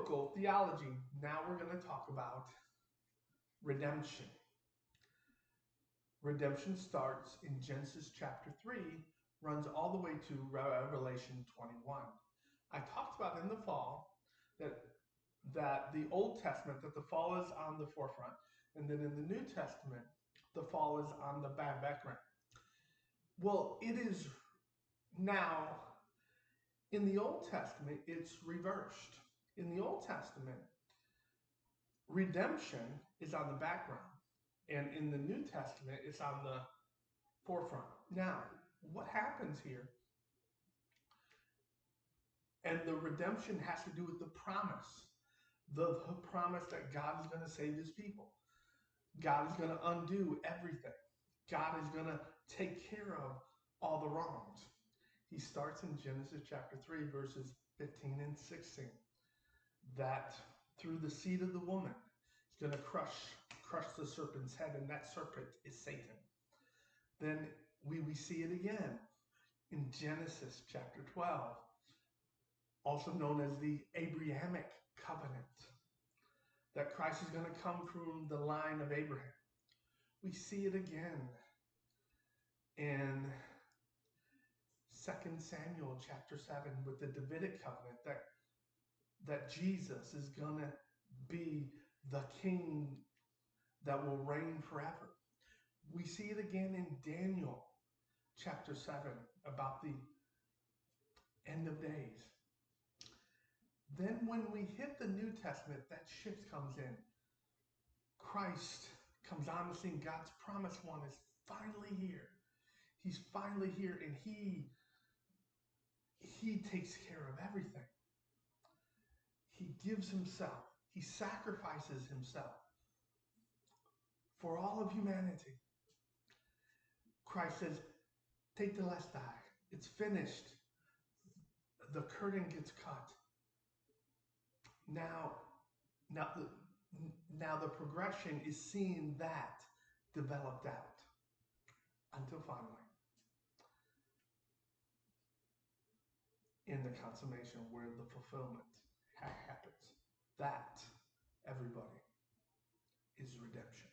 biblical theology. Now we're going to talk about redemption. Redemption starts in Genesis chapter 3, runs all the way to Revelation 21. I talked about in the fall that the Old Testament, that the fall is on the forefront, and then in the New Testament, the fall is on the background. Well, it is now, in the Old Testament, it's reversed. In the Old Testament, redemption is on the background, and in the New Testament, it's on the forefront. Now, what happens here? And the redemption has to do with the promise, the promise that God is going to save his people. God is going to undo everything. God is going to take care of all the wrongs. He starts in Genesis chapter 3, verses 15 and 16, that through the seed of the woman, he's going to crush the serpent's head, and that serpent is Satan. Then we see it again in Genesis chapter 12, also known as the Abrahamic covenant, that Christ is going to come from the line of Abraham. We see it again in 2 Samuel chapter 7 with the Davidic covenant, that Jesus is going to be the king that will reign forever. We see it again in Daniel chapter 7 about the end of days. Then when we hit the New Testament, that shift comes in. Christ comes on the scene. God's promised one is finally here. He's finally here, and he takes care of everything. He gives himself. He sacrifices himself for all of humanity. Christ says, take the last die. It's finished. The curtain gets cut. Now the progression is seeing that developed out until finally, in the consummation where the fulfillment happens. That, everybody, is redemption.